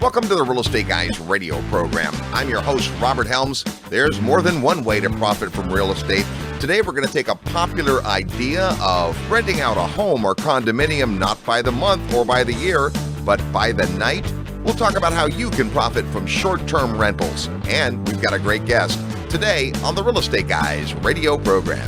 Welcome to the Real Estate Guys radio program. I'm your host, Robert Helms. There's more than one way to profit from real estate. Today, we're going to take a popular idea of renting out a home or condominium not by the month or by the year, but by the night. We'll talk about how you can profit from short-term rentals. And we've got a great guest today on the Real Estate Guys radio program.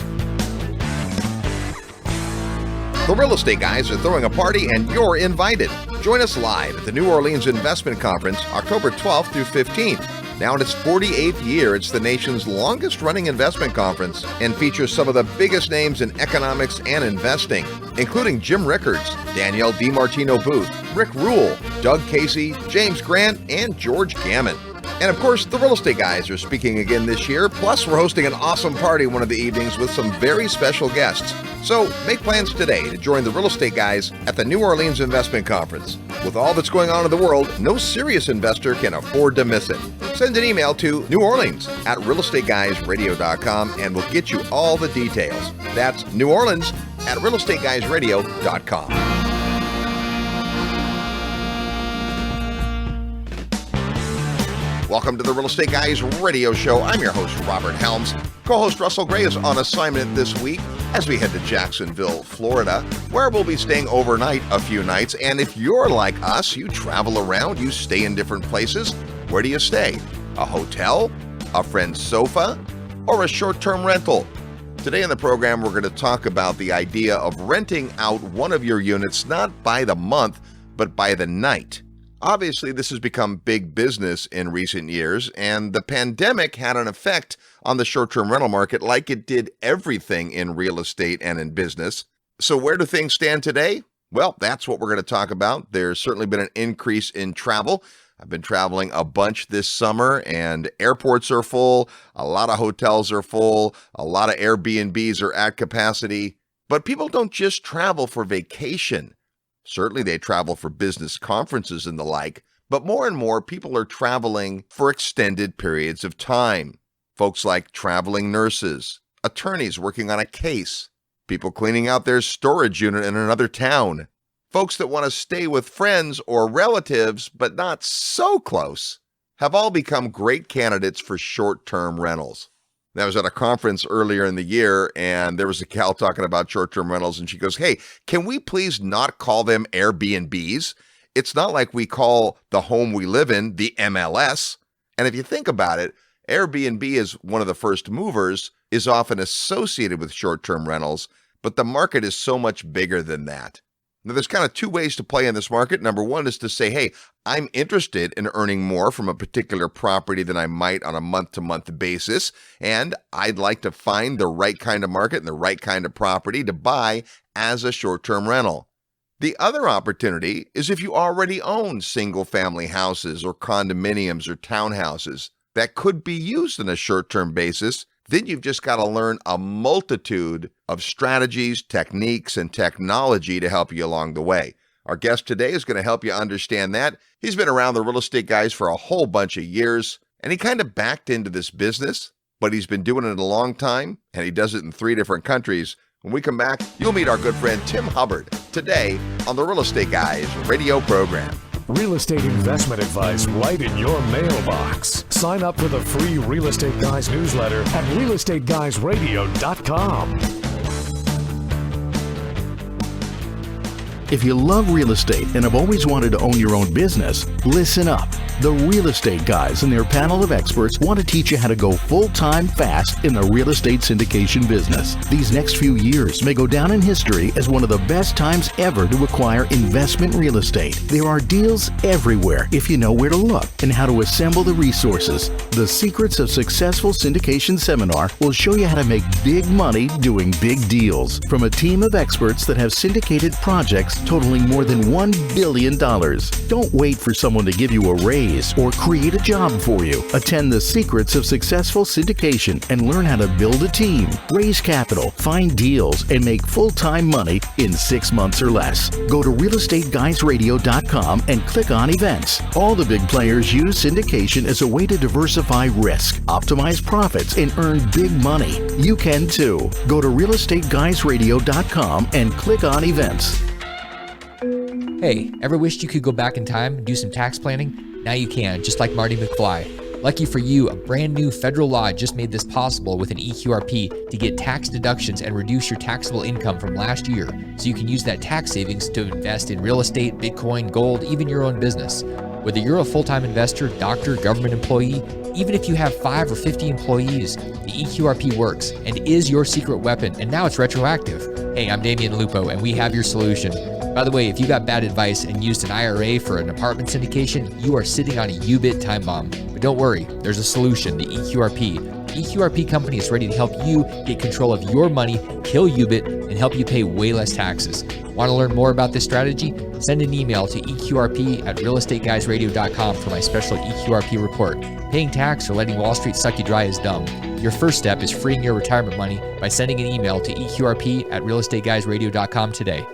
The Real Estate Guys are throwing a party and you're invited. Join us live at the New Orleans Investment Conference, October 12th through 15th. Now in its 48th year, it's the nation's longest-running investment conference and features some of the biggest names in economics and investing, including Jim Rickards, Danielle DiMartino Booth, Rick Rule, Doug Casey, James Grant, and George Gammon. And of course, the Real Estate Guys are speaking again this year, plus we're hosting an awesome party one of the evenings with some very special guests. So make plans today to join the Real Estate Guys at the New Orleans Investment Conference. With all that's going on in the world, no serious investor can afford to miss it. Send an email to neworleans@realestateguysradio.com and we'll get you all the details. That's neworleans@realestateguysradio.com. Welcome to the Real Estate Guys radio show. I'm your host, Robert Helms. Co-host Russell Gray is on assignment this week as we head to Jacksonville, Florida, where we'll be staying overnight a few nights. And if you're like us, you travel around, you stay in different places. Where do you stay? A hotel, a friend's sofa, or a short-term rental? Today in the program, we're going to talk about the idea of renting out one of your units, not by the month, but by the night. Obviously, this has become big business in recent years, and the pandemic had an effect on the short-term rental market like it did everything in real estate and in business. So where do things stand today? Well, that's what we're going to talk about. There's certainly been an increase in travel. I've been traveling a bunch this summer, and airports are full, a lot of hotels are full, a lot of Airbnbs are at capacity. But people don't just travel for vacation. Certainly they travel for business conferences and the like, but more and more people are traveling for extended periods of time. Folks like traveling nurses, attorneys working on a case, people cleaning out their storage unit in another town, folks that want to stay with friends or relatives but not so close, have all become great candidates for short-term rentals. I was at a conference earlier in the year, and there was a gal talking about short-term rentals, and she goes, hey, can we please not call them Airbnbs? It's not like we call the home we live in the MLS. And if you think about it, Airbnb is one of the first movers, is often associated with short-term rentals, but the market is so much bigger than that. Now, there's kind of two ways to play in this market. Number one is to say, hey, I'm interested in earning more from a particular property than I might on a month-to-month basis, and I'd like to find the right kind of market and the right kind of property to buy as a short-term rental. The other opportunity is if you already own single-family houses or condominiums or townhouses that could be used on a short-term basis. Then you've just got to learn a multitude of strategies, techniques, and technology to help you along the way. Our guest today is going to help you understand that. He's been around the Real Estate Guys for a whole bunch of years, and he kind of backed into this business, but he's been doing it a long time, and he does it in 3 different countries. When we come back, you'll meet our good friend Tim Hubbard today on the Real Estate Guys radio program. Real estate investment advice right in your mailbox. Sign up for the free Real Estate Guys newsletter at realestateguysradio.com. If you love real estate and have always wanted to own your own business, listen up. The Real Estate Guys and their panel of experts want to teach you how to go full-time fast in the real estate syndication business. These next few years may go down in history as one of the best times ever to acquire investment real estate. There are deals everywhere if you know where to look and how to assemble the resources. The Secrets of Successful Syndication seminar will show you how to make big money doing big deals from a team of experts that have syndicated projects totaling more than $1 billion. Don't wait for someone to give you a raise or create a job for you. Attend the Secrets of Successful Syndication and learn how to build a team, raise capital, find deals, and make full-time money in 6 months or less. Go to realestateguysradio.com and click on events. All the big players use syndication as a way to diversify risk, optimize profits, and earn big money. You can too. Go to realestateguysradio.com and click on events. Hey, ever wished you could go back in time and do some tax planning? Now you can, just like Marty McFly. Lucky for you, a brand new federal law just made this possible with an EQRP to get tax deductions and reduce your taxable income from last year, so you can use that tax savings to invest in real estate, Bitcoin, gold, even your own business. Whether you're a full-time investor, doctor, government employee, even if you have 5 or 50 employees, the EQRP works and is your secret weapon, and now it's retroactive. Hey, I'm Damian Lupo, and we have your solution. By the way, if you got bad advice and used an IRA for an apartment syndication, you are sitting on a U-bit time bomb. But don't worry, there's a solution, the EQRP. The EQRP company is ready to help you get control of your money, kill U-bit, and help you pay way less taxes. Want to learn more about this strategy? Send an email to eqrp@realestateguysradio.com for my special EQRP report. Paying tax or letting Wall Street suck you dry is dumb. Your first step is freeing your retirement money by sending an email to eqrp@realestateguysradio.com today.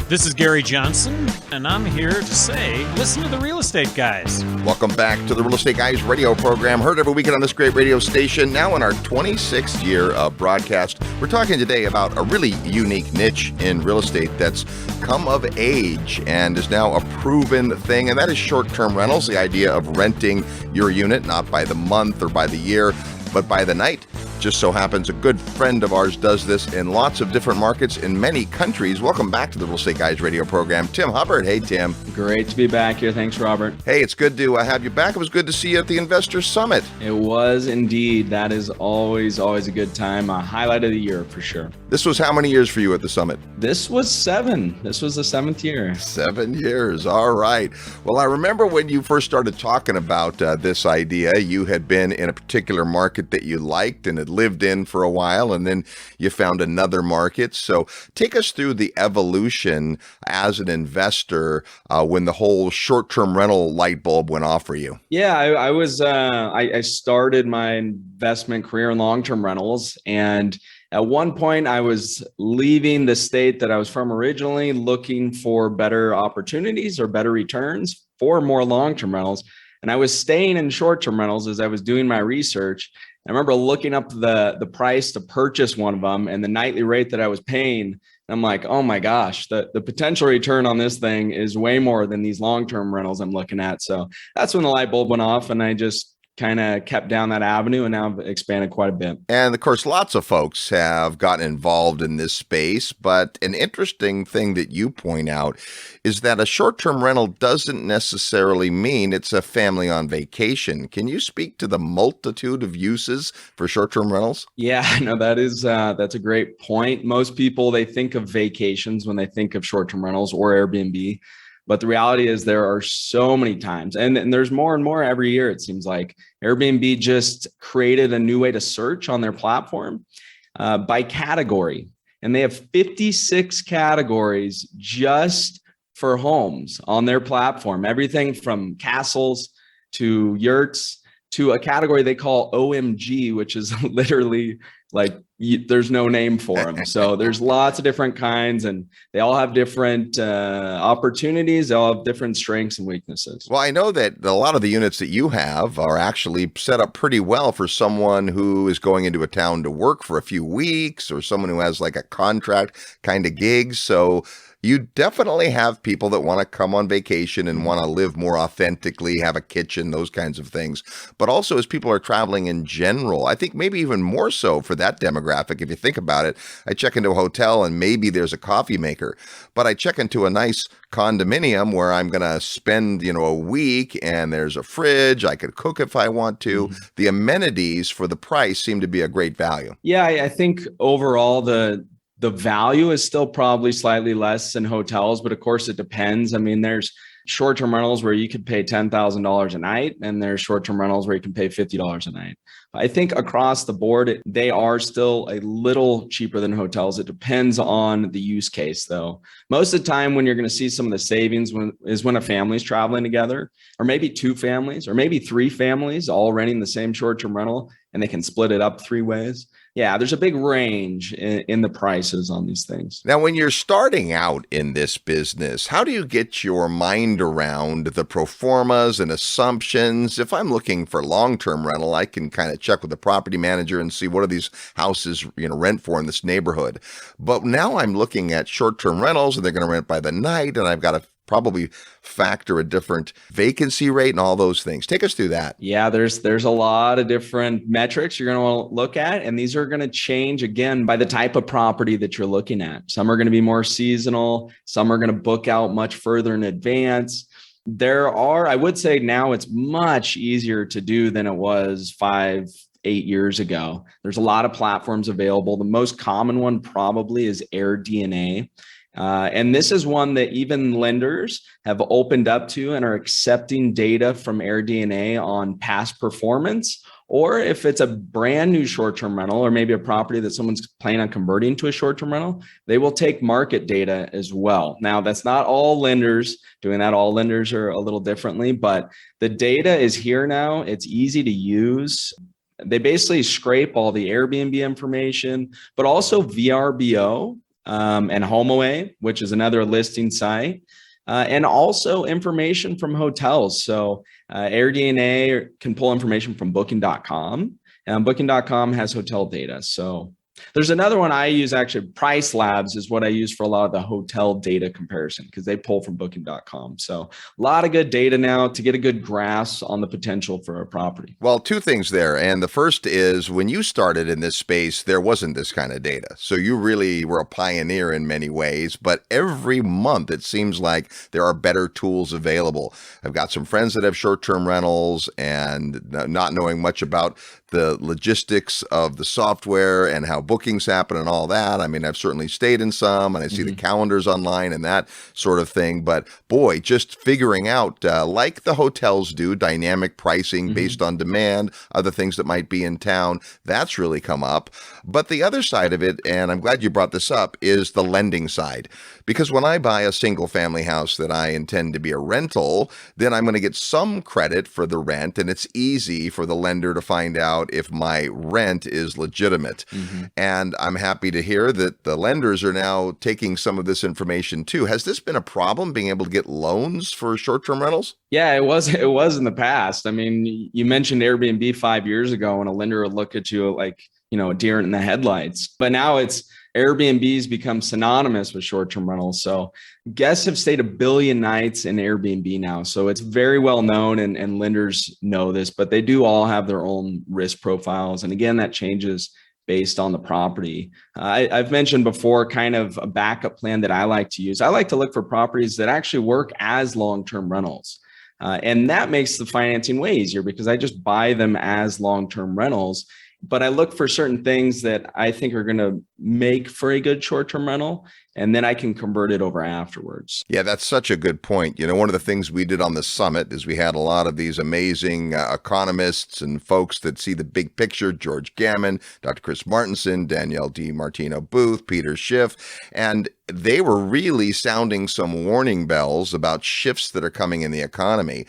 This is Gary Johnson, and I'm here to say, listen to the Real Estate Guys. Welcome back to the Real Estate Guys radio program, heard every weekend on this great radio station. Now in our 26th year of broadcast, we're talking today about a really unique niche in real estate that's come of age and is now a proven thing, and that is short-term rentals, the idea of renting your unit, not by the month or by the year, but by the night. Just so happens a good friend of ours does this in lots of different markets in many countries. Welcome back to the Real Estate Guys radio program, Tim Hubbard. Hey, Tim. Great to be back here. Thanks, Robert. Hey, it's good to have you back. It was good to see you at the Investor Summit. It was indeed. That is always a good time. A highlight of the year for sure. This was how many years for you at the summit? This was 7. This was the 7th year. 7 years. All right. Well, I remember when you first started talking about this idea, you had been in a particular market that you liked and had lived in for a while, and then you found another market. So take us through the evolution as an investor when the whole short-term rental light bulb went off for you. Yeah, I started my investment career in long-term rentals, and at one point I was leaving the state that I was from originally, looking for better opportunities or better returns for more long-term rentals. And I was staying in short-term rentals as I was doing my research. I remember looking up the price to purchase one of them and the nightly rate that I was paying. And I'm like, oh my gosh, the potential return on this thing is way more than these long-term rentals I'm looking at. So that's when the light bulb went off, and I just kind of kept down that avenue, and now I've expanded quite a bit. And of course, lots of folks have gotten involved in this space, but an interesting thing that you point out is that a short-term rental doesn't necessarily mean it's a family on vacation. Can you speak to the multitude of uses for short-term rentals? Yeah, no, that's a great point. Most people, they think of vacations when they think of short-term rentals or Airbnb. But the reality is there are so many times, and there's more and more every year, it seems like. Airbnb just created a new way to search on their platform by category. And they have 56 categories just for homes on their platform. Everything from castles to yurts to a category they call OMG, which is literally like there's no name for them. So there's lots of different kinds, and they all have different opportunities. They all have different strengths and weaknesses. Well, I know that a lot of the units that you have are actually set up pretty well for someone who is going into a town to work for a few weeks, or someone who has like a contract kind of gig. So you definitely have people that want to come on vacation and want to live more authentically, have a kitchen, those kinds of things. But also as people are traveling in general, I think maybe even more so for that demographic. If you think about it, I check into a hotel and maybe there's a coffee maker, but I check into a nice condominium where I'm going to spend, a week, and there's a fridge. I could cook if I want to. Mm-hmm. The amenities for the price seem to be a great value. Yeah, I think overall the value is still probably slightly less in hotels, but of course it depends. I mean, there's short-term rentals where you could pay $10,000 a night, and there's short-term rentals where you can pay $50 a night. I think across the board, they are still a little cheaper than hotels. It depends on the use case, though. Most of the time when you're going to see some of the savings is when a family's traveling together, or maybe 2 families, or maybe 3 families all renting the same short-term rental, and they can split it up 3 ways. Yeah, there's a big range in the prices on these things. Now, when you're starting out in this business, how do you get your mind around the pro formas and assumptions? If I'm looking for long-term rental, I can kind of check with the property manager and see what are these houses rent for in this neighborhood. But now I'm looking at short-term rentals, and they're going to rent by the night, and I've got to probably factor a different vacancy rate and all those things. Take us through that. Yeah, there's a lot of different metrics you're going to want to look at, and these are going to change again by the type of property that you're looking at. Some are going to be more seasonal, some are going to book out much further in advance. I would say now it's much easier to do than it was 5-8 years ago. There's a lot of platforms available. The most common one probably is AirDNA. And this is one that even lenders have opened up to and are accepting data from AirDNA on past performance, or if it's a brand new short-term rental or maybe a property that someone's planning on converting to a short-term rental, they will take market data as well. Now, that's not all lenders doing that. All lenders are a little differently, but the data is here now. It's easy to use. They basically scrape all the Airbnb information, but also VRBO and HomeAway, which is another listing site, and also information from hotels. So AirDNA can pull information from Booking.com, and Booking.com has hotel data. So there's another one I use, actually, Price Labs is what I use for a lot of the hotel data comparison because they pull from Booking.com. So a lot of good data now to get a good grasp on the potential for a property. Well, two things there. And the first is when you started in this space, there wasn't this kind of data. So you really were a pioneer in many ways. But every month, it seems like there are better tools available. I've got some friends that have short-term rentals, and not knowing much about the logistics of the software and how bookings happen and all that. I mean, I've certainly stayed in some, and I see the calendars online and that sort of thing. But boy, just figuring out, like the hotels do, dynamic pricing based on demand, other things that might be in town, that's really come up. But the other side of it, and I'm glad you brought this up, is the lending side. Because when I buy a single family house that I intend to be a rental, then I'm going to get some credit for the rent, and it's easy for the lender to find out if my rent is legitimate. And I'm happy to hear that the lenders are now taking some of this information too. Has this been a problem, being able to get loans for short-term rentals? Yeah, it was in the past. I mean, you mentioned Airbnb 5 years ago, and a lender would look at you like, a deer in the headlights. But now Airbnb's become synonymous with short-term rentals. So guests have stayed 1 billion nights in Airbnb now. So it's very well known, and lenders know this, but they do all have their own risk profiles. And again, that changes based on the property. I've mentioned before kind of a backup plan that I like to use. I like to look for properties that actually work as long-term rentals. And that makes the financing way easier because I just buy them as long-term rentals. But I look for certain things that I think are going to make for a good short-term rental, and then I can convert it over afterwards. Yeah, that's such a good point. One of the things we did on the summit is we had a lot of these amazing economists and folks that see the big picture: George Gammon, Dr. Chris Martenson, Danielle D. Martino Booth, Peter Schiff, and they were really sounding some warning bells about shifts that are coming in the economy.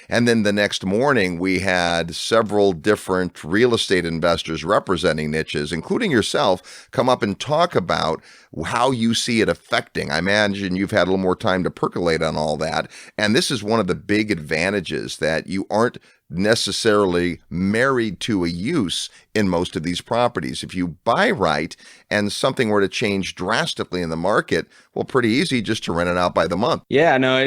And then the next morning, we had several different real estate investors representing niches, including yourself, come up and talk about how you see it affecting. I imagine you've had a little more time to percolate on all that. And this is one of the big advantages, that you aren't necessarily married to a use in most of these properties. If you buy right and something were to change drastically in the market, well, pretty easy just to rent it out by the month. Yeah, no,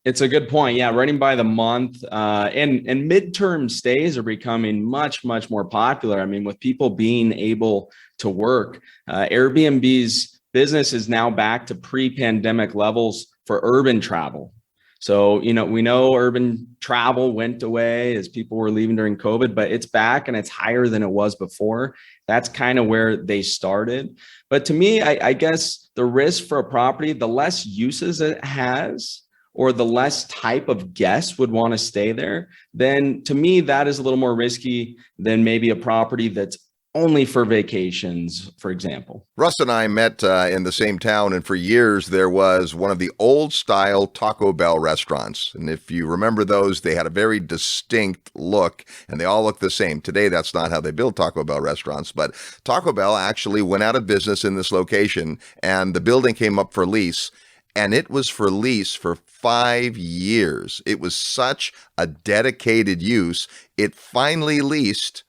it's a good point. Yeah, renting by the month and midterm stays are becoming much, much more popular. I mean, with people being able to work, Airbnb's business is now back to pre-pandemic levels for urban travel. So, we know urban travel went away as people were leaving during COVID, but it's back and it's higher than it was before. That's kind of where they started. But to me, I guess the risk for a property, the less uses it has, or the less type of guest would want to stay there, then to me, that is a little more risky than maybe a property that's only for vacations, for example. Russ and I met in the same town, and for years there was one of the old style Taco Bell restaurants. And if you remember those, they had a very distinct look, and they all look the same. Today, that's not how they build Taco Bell restaurants, but Taco Bell actually went out of business in this location, and the building came up for lease. And it was for lease for 5 years. It was such a dedicated use. It finally leased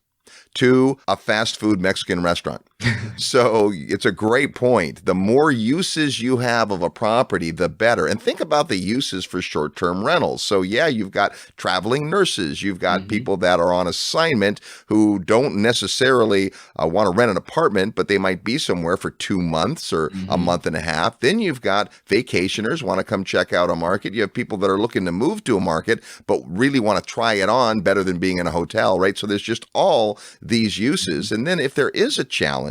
to a fast food Mexican restaurant. So it's a great point. The more uses you have of a property, the better. And think about the uses for short-term rentals. So yeah, you've got traveling nurses, you've got people that are on assignment who don't necessarily want to rent an apartment, but they might be somewhere for 2 months or a month and a half. Then you've got vacationers want to come check out a market. You have people that are looking to move to a market, but really want to try it on better than being in a hotel, right? So there's just all these uses. And then if there is a challenge,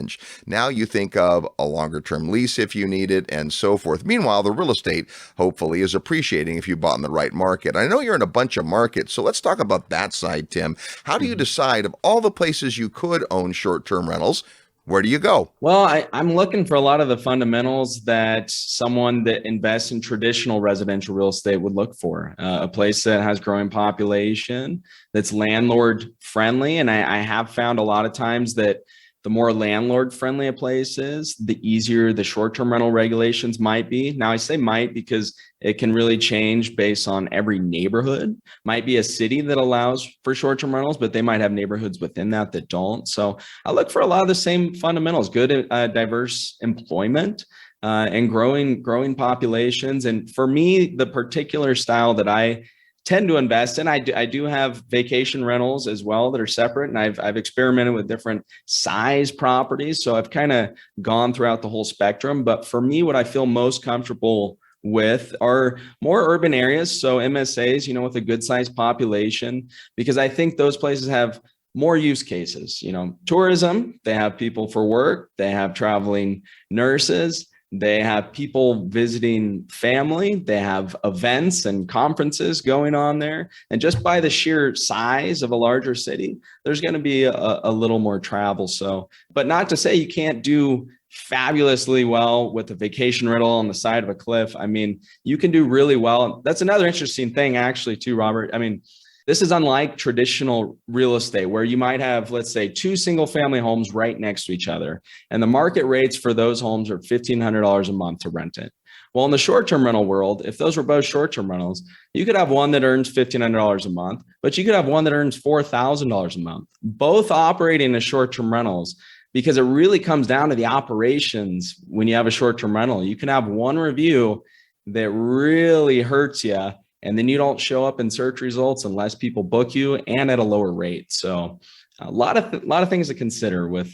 now you think of a longer term lease if you need it and so forth. Meanwhile, the real estate hopefully is appreciating if you bought in the right market. I know you're in a bunch of markets, so let's talk about that side, Tim. How do you decide of all the places you could own short-term rentals, where do you go? Well, I'm looking for a lot of the fundamentals that someone that invests in traditional residential real estate would look for. A place that has growing population, that's landlord friendly. And I have found a lot of times that the more landlord friendly a place is, the easier the short-term rental regulations might be. Now I say might because it can really change based on every neighborhood. Might be a city that allows for short-term rentals, but they might have neighborhoods within that don't. So I look for a lot of the same fundamentals: good, diverse employment, and growing populations. And for me, the particular style that I tend to invest in, I do have vacation rentals as well that are separate, and I've experimented with different size properties. So I've kind of gone throughout the whole spectrum. But for me, what I feel most comfortable with are more urban areas. So MSAs, with a good sized population, because I think those places have more use cases. Tourism, they have people for work, they have traveling nurses, they have people visiting family, they have events and conferences going on there. And just by the sheer size of a larger city, there's going to be a little more travel. So, but not to say you can't do fabulously well with a vacation rental on the side of a cliff. I mean, you can do really well. That's another interesting thing actually too, Robert. I mean, this is unlike traditional real estate where you might have, let's say, 2 single family homes right next to each other. And the market rates for those homes are $1,500 a month to rent it. Well, in the short-term rental world, if those were both short-term rentals, you could have one that earns $1,500 a month, but you could have one that earns $4,000 a month, both operating as short-term rentals, because it really comes down to the operations. When you have a short-term rental, you can have one review that really hurts you, and then you don't show up in search results unless people book you and at a lower rate. So a lot of things to consider with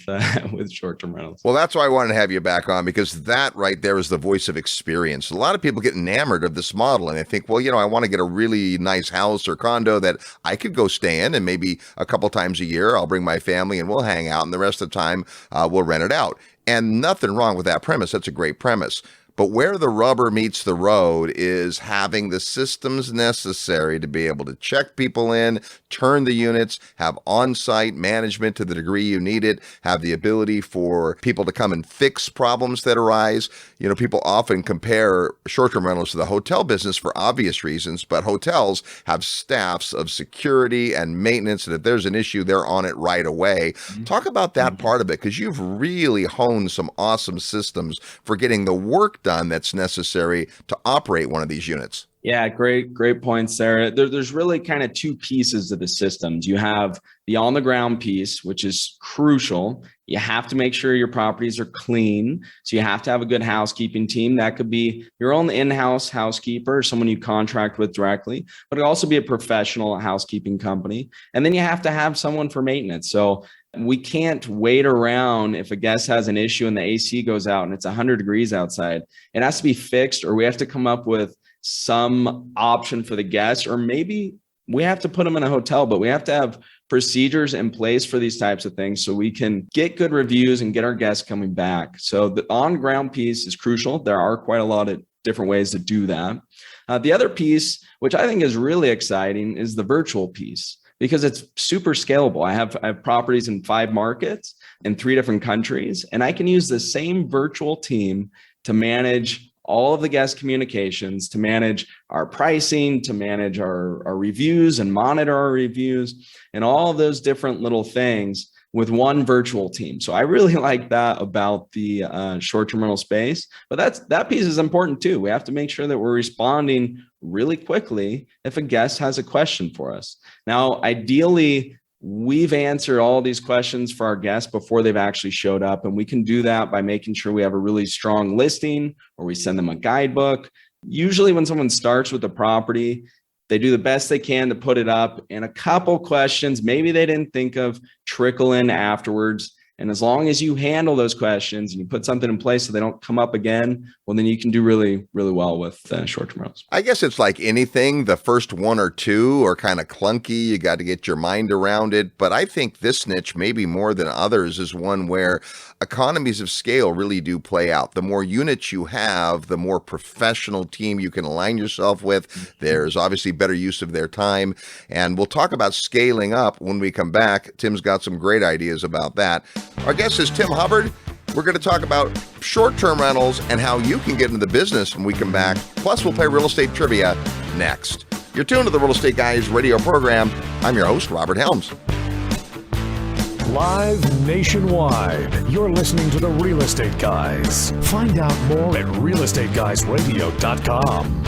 short-term rentals. Well, that's why I wanted to have you back on, because that right there is the voice of experience. A lot of people get enamored of this model and they think, well, I want to get a really nice house or condo that I could go stay in, and maybe a couple times a year I'll bring my family and we'll hang out, and the rest of the time we'll rent it out. And nothing wrong with that premise. That's a great premise. But where the rubber meets the road is having the systems necessary to be able to check people in, turn the units, have on-site management to the degree you need it, have the ability for people to come and fix problems that arise. People often compare short-term rentals to the hotel business for obvious reasons, but hotels have staffs of security and maintenance, and if there's an issue, they're on it right away. Talk about that part of it, because you've really honed some awesome systems for getting the work done that's necessary to operate one of these units. Yeah, great points there. There's really kind of 2 pieces to the systems. You have the on the ground piece, which is crucial. You have to make sure your properties are clean. So you have to have a good housekeeping team. That could be your own in-house housekeeper, someone you contract with directly, but it could also be a professional housekeeping company. And then you have to have someone for maintenance. So we can't wait around if a guest has an issue and the AC goes out and it's 100 degrees outside. It has to be fixed, or we have to come up with some option for the guest, or maybe we have to put them in a hotel, but we have to have procedures in place for these types of things so we can get good reviews and get our guests coming back. So the on-ground piece is crucial. There are quite a lot of different ways to do that. The other piece, which I think is really exciting, is the virtual piece, because it's super scalable. I have properties in 5 markets in 3 different countries, and I can use the same virtual team to manage all of the guest communications, to manage our pricing, to manage our reviews and monitor our reviews, and all of those different little things with one virtual team. So I really like that about the short-term rental space. But that piece is important too. We have to make sure that we're responding really quickly if a guest has a question for us. Now, ideally, we've answered all these questions for our guests before they've actually showed up. And we can do that by making sure we have a really strong listing, or we send them a guidebook. Usually when someone starts with a property, they do the best they can to put it up, and a couple questions maybe they didn't think of trickle in afterwards. And as long as you handle those questions and you put something in place so they don't come up again, well, then you can do really, really well with short-term rentals. I guess it's like anything. The first one or two are kind of clunky. You got to get your mind around it. But I think this niche, maybe more than others, is one where economies of scale really do play out. The more units you have, the more professional team you can align yourself with. There's obviously better use of their time. And we'll talk about scaling up when we come back. Tim's got some great ideas about that. Our guest is Tim Hubbard. We're going to talk about short-term rentals and how you can get into the business when we come back. Plus, we'll play real estate trivia next. You're tuned to the Real Estate Guys radio program. I'm your host, Robert Helms. Live nationwide, you're listening to the Real Estate Guys. Find out more at realestateguysradio.com.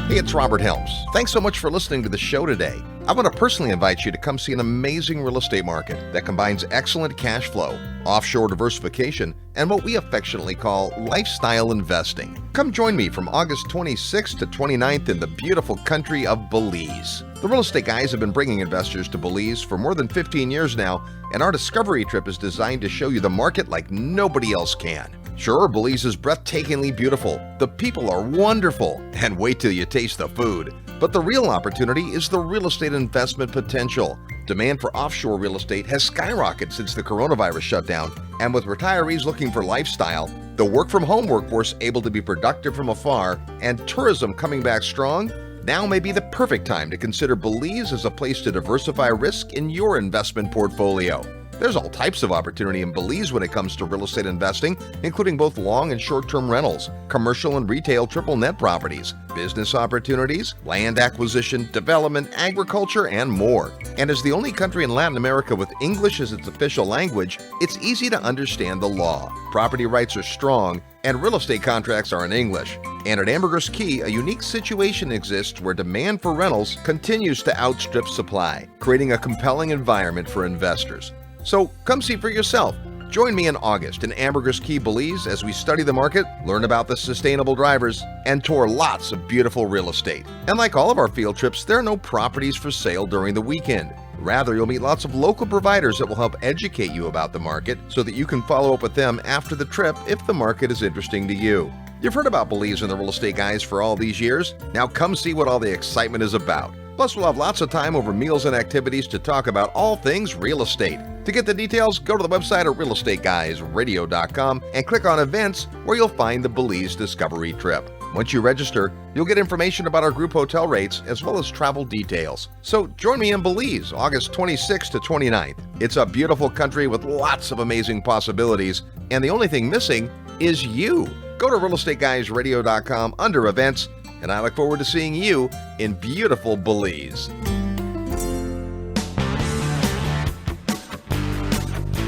Hey, it's Robert Helms. Thanks so much for listening to the show today. I want to personally invite you to come see an amazing real estate market that combines excellent cash flow, offshore diversification, and what we affectionately call lifestyle investing. Come join me from August 26th to 29th in the beautiful country of Belize. The Real Estate Guys have been bringing investors to Belize for more than 15 years now, and our discovery trip is designed to show you the market like nobody else can. Sure, Belize is breathtakingly beautiful, the people are wonderful, and wait till you taste the food. But the real opportunity is the real estate investment potential. Demand for offshore real estate has skyrocketed since the coronavirus shutdown, and with retirees looking for lifestyle, the work-from-home workforce able to be productive from afar, and tourism coming back strong, now may be the perfect time to consider Belize as a place to diversify risk in your investment portfolio. There's all types of opportunity in Belize when it comes to real estate investing, including both long and short-term rentals, commercial and retail triple net properties, business opportunities, land acquisition, development, agriculture, and more. And as the only country in Latin America with English as its official language, it's easy to understand the law. Property rights are strong, and real estate contracts are in English. And at Ambergris Caye, a unique situation exists where demand for rentals continues to outstrip supply, creating a compelling environment for investors. So come see for yourself. Join me in August in Ambergris Caye, Belize, as we study the market, learn about the sustainable drivers, and tour lots of beautiful real estate. And like all of our field trips, there are no properties for sale during the weekend. Rather, you'll meet lots of local providers that will help educate you about the market so that you can follow up with them after the trip if the market is interesting to you. You've heard about Belize and the Real Estate Guys for all these years. Now come see what all the excitement is about. Plus, we'll have lots of time over meals and activities to talk about all things real estate. To get the details, go to the website at realestateguysradio.com and click on events where you'll find the Belize Discovery Trip. Once you register, you'll get information about our group hotel rates as well as travel details. So join me in Belize, August 26th to 29th. It's a beautiful country with lots of amazing possibilities, and the only thing missing is you. Go to realestateguysradio.com under events, and I look forward to seeing you in beautiful Belize.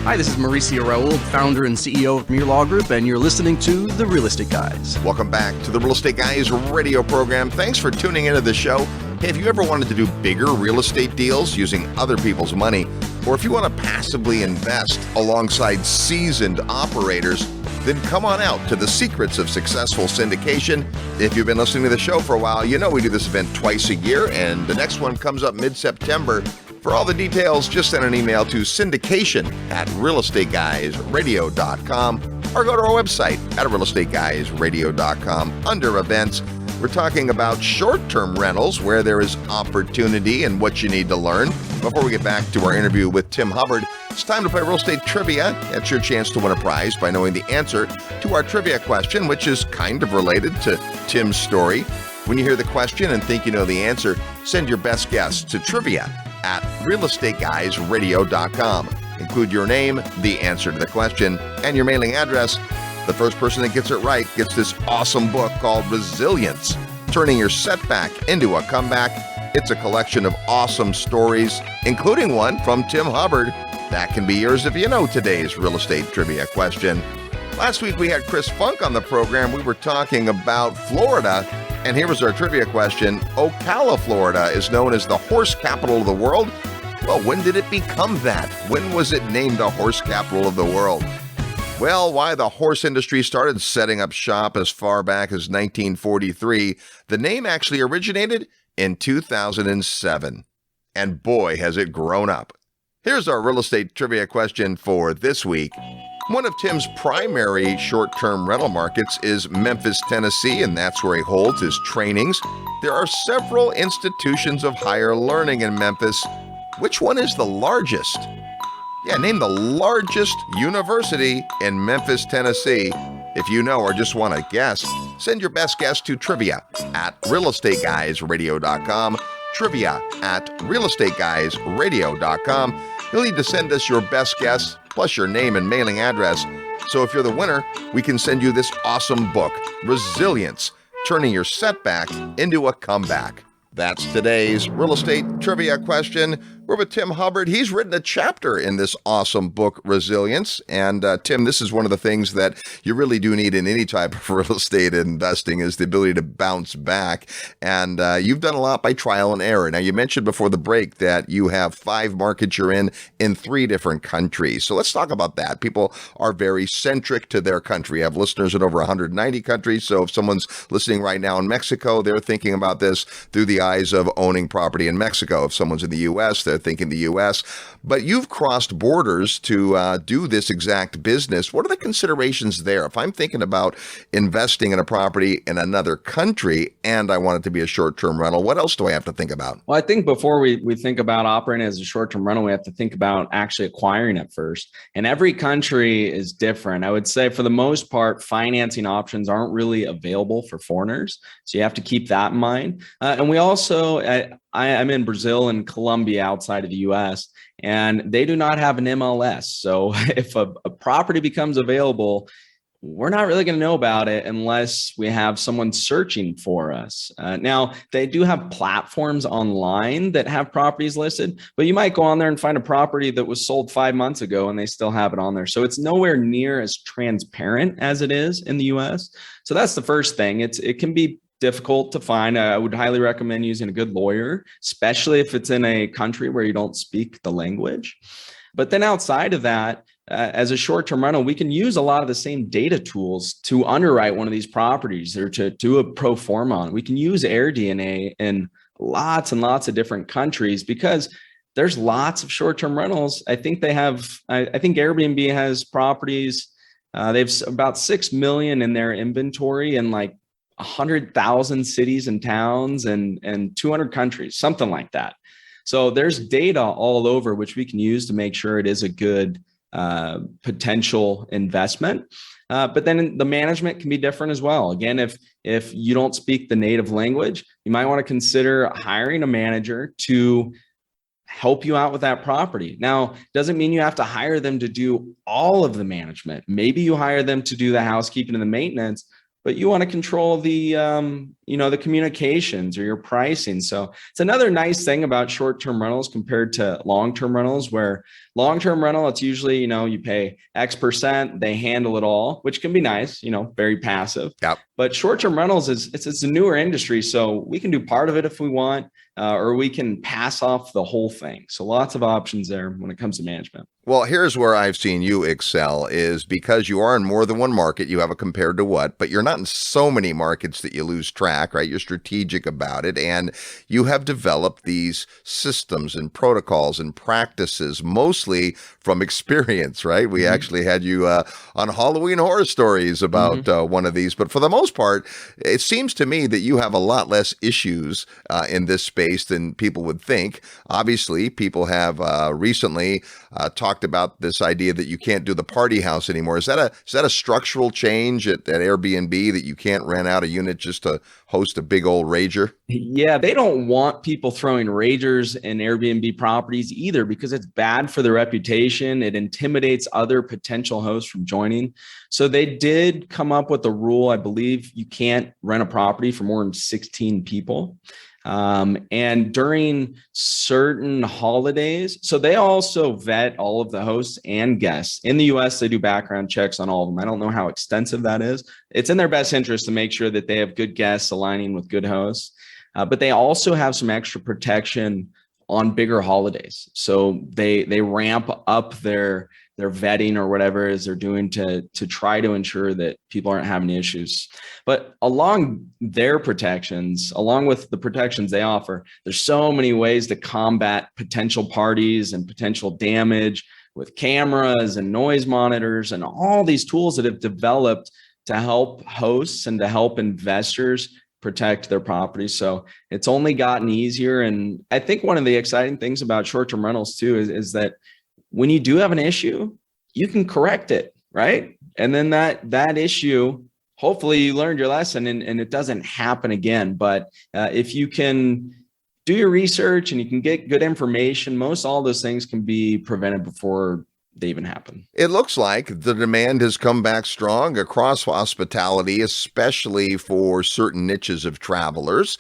Hi, this is Mauricio Raul, founder and CEO of Muir Law Group, and you're listening to The Real Estate Guys. Welcome back to the Real Estate Guys radio program. Thanks for tuning into the show. Hey, if you ever wanted to do bigger real estate deals using other people's money, or if you want to passively invest alongside seasoned operators, then come on out to the Secrets of Successful Syndication. If you've been listening to the show for a while, you know we do this event twice a year, and the next one comes up mid-September. For all the details, just send an email to syndication@realestateguysradio.com or go to our website at realestateguysradio.com under events. We're talking about short-term rentals where there is opportunity and what you need to learn. Before we get back to our interview with Tim Hubbard, it's time to play real estate trivia. That's your chance to win a prize by knowing the answer to our trivia question, which is kind of related to Tim's story. When you hear the question and think you know the answer, send your best guess to trivia@realestateguysradio.com. Include your name, the answer to the question, and your mailing address. The first person that gets it right gets this awesome book called Resilience, Turning Your Setback into a Comeback. It's a collection of awesome stories, including one from Tim Hubbard. That can be yours if you know today's real estate trivia question. Last week we had Chris Funk on the program. We were talking about Florida, And here was our trivia question. Ocala, Florida is known as the horse capital of the world. Well, when did it become that? When was it named the horse capital of the world? Well, why the horse industry started setting up shop as far back as 1943, the name actually originated in 2007. And boy, has it grown up. Here's our real estate trivia question for this week. One of Tim's primary short-term rental markets is Memphis, Tennessee, and that's where he holds his trainings. There are several institutions of higher learning in Memphis. Which one is the largest? Yeah, name the largest university in Memphis, Tennessee. If you know or just want to guess, send your best guess to trivia@realestateguysradio.com. Trivia@realestateguysradio.com. You'll need to send us your best guess, plus your name and mailing address. So if you're the winner, we can send you this awesome book, Resilience, Turning Your Setback into a Comeback. That's today's real estate trivia question. We're with Tim Hubbard. He's written a chapter in this awesome book, Resilience. And Tim, this is one of the things that you really do need in any type of real estate investing is the ability to bounce back. And you've done a lot by trial and error. Now, you mentioned before the break that you have 5 markets you're in 3 different countries. So let's talk about that. People are very centric to their country. I have listeners in over 190 countries. So if someone's listening right now in Mexico, they're thinking about this through the eyes of owning property in Mexico. If someone's in the U.S., they're thinking the U.S. But you've crossed borders to do this exact business. What are the considerations there? If I'm thinking about investing in a property in another country and I want it to be a short-term rental, what else do I have to think about? Well, I think before we think about operating as a short-term rental, we have to think about actually acquiring it first. And every country is different. I would say for the most part, financing options aren't really available for foreigners. So you have to keep that in mind. And we also, I'm in Brazil and Colombia outside of the US, and they do not have an MLS. So if a property becomes available, we're not really going to know about it unless we have someone searching for us. Now, they do have platforms online that have properties listed, but you might go on there and find a property that was sold 5 months ago and they still have it on there. So it's nowhere near as transparent as it is in the US. So that's the first thing. It can be difficult to find. I would highly recommend using a good lawyer, especially if it's in a country where you don't speak the language. But then outside of that, as a short-term rental, we can use a lot of the same data tools to underwrite one of these properties or to do a pro forma on. We can use AirDNA in lots and lots of different countries because there's lots of short-term rentals. I think Airbnb has properties. They've about 6 million in their inventory in like 100,000 cities and towns and 200 countries, something like that. So there's data all over which we can use to make sure it is a good potential investment. But then the management can be different as well. Again, if you don't speak the native language, you might want to consider hiring a manager to help you out with that property. Now, doesn't mean you have to hire them to do all of the management. Maybe you hire them to do the housekeeping and the maintenance, but you want to control the, the communications or your pricing. So it's another nice thing about short-term rentals compared to long-term rentals, where long-term rental, it's usually, you pay X%, they handle it all, which can be nice, very passive. Yep. But short-term rentals it's a newer industry. So we can do part of it if we want, or we can pass off the whole thing. So lots of options there when it comes to management. Well, here's where I've seen you excel is because you are in more than one market. You have a compared to what, but you're not in so many markets that you lose track, right? You're strategic about it. And you have developed these systems and protocols and practices, mostly from experience, right? We actually had you on Halloween Horror Stories about one of these. But for the most part, it seems to me that you have a lot less issues in this space than people would think. Obviously, people have recently talked about this idea that you can't do the party house anymore. Is that a structural change at Airbnb that you can't rent out a unit just to host a big old rager? Yeah, they don't want people throwing ragers in Airbnb properties either because it's bad for their reputation. It intimidates other potential hosts from joining. So they did come up with a rule. I believe you can't rent a property for more than 16 people. And during certain holidays, so they also vet all of the hosts and guests. In the US, they do background checks on all of them. I don't know how extensive that is. It's in their best interest to make sure that they have good guests aligning with good hosts. But they also have some extra protection on bigger holidays. So they ramp up their vetting or whatever it is they're doing to try to ensure that people aren't having issues. But along their protections, along with the protections they offer, there's so many ways to combat potential parties and potential damage with cameras and noise monitors and all these tools that have developed to help hosts and to help investors protect their properties. So it's only gotten easier. And I think one of the exciting things about short-term rentals too is that when you do have an issue, you can correct it, right? And then that issue, hopefully you learned your lesson and it doesn't happen again. But if you can do your research and you can get good information, most all those things can be prevented before they even happen. It looks like the demand has come back strong across hospitality, especially for certain niches of travelers.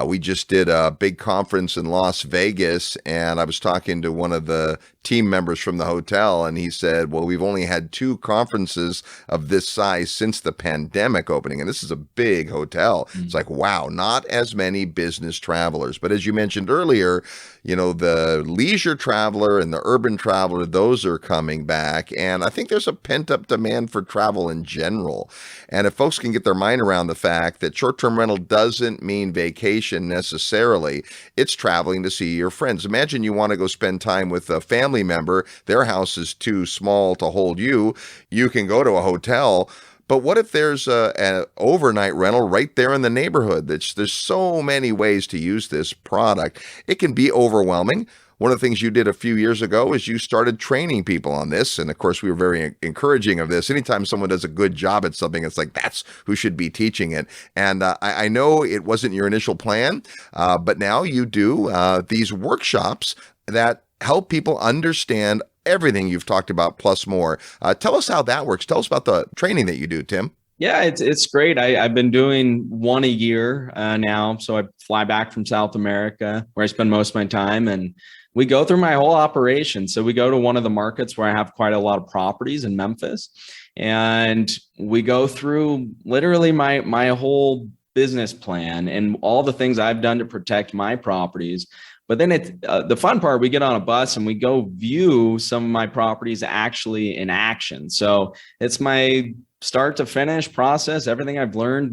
We just did a big conference in Las Vegas, and I was talking to one of the team members from the hotel, and he said, well, we've only had 2 conferences of this size since the pandemic opening, and this is a big hotel. Mm-hmm. It's like, wow, not as many business travelers. But as you mentioned earlier, the leisure traveler and the urban traveler, those are coming back, and I think there's a pent-up demand for travel in general. And if folks can get their mind around the fact that short-term rental doesn't mean vacation necessarily, it's traveling to see your friends. Imagine you want to go spend time with a family member, their house is too small to hold you. You can go to a hotel, but what if there's an overnight rental right there in the neighborhood? There's so many ways to use this product. It can be overwhelming. One of the things you did a few years ago is you started training people on this. And of course, we were very encouraging of this. Anytime someone does a good job at something, it's like, that's who should be teaching it. And I know it wasn't your initial plan, but now you do these workshops that help people understand everything you've talked about plus more. Tell us how that works. Tell us about the training that you do, Tim. Yeah, it's great. I've been doing one a year now. So I fly back from South America where I spend most of my time, and we go through my whole operation. So we go to one of the markets where I have quite a lot of properties in Memphis, and we go through literally my whole business plan and all the things I've done to protect my properties. But then the fun part, we get on a bus and we go view some of my properties actually in action. So it's my start to finish process, everything I've learned.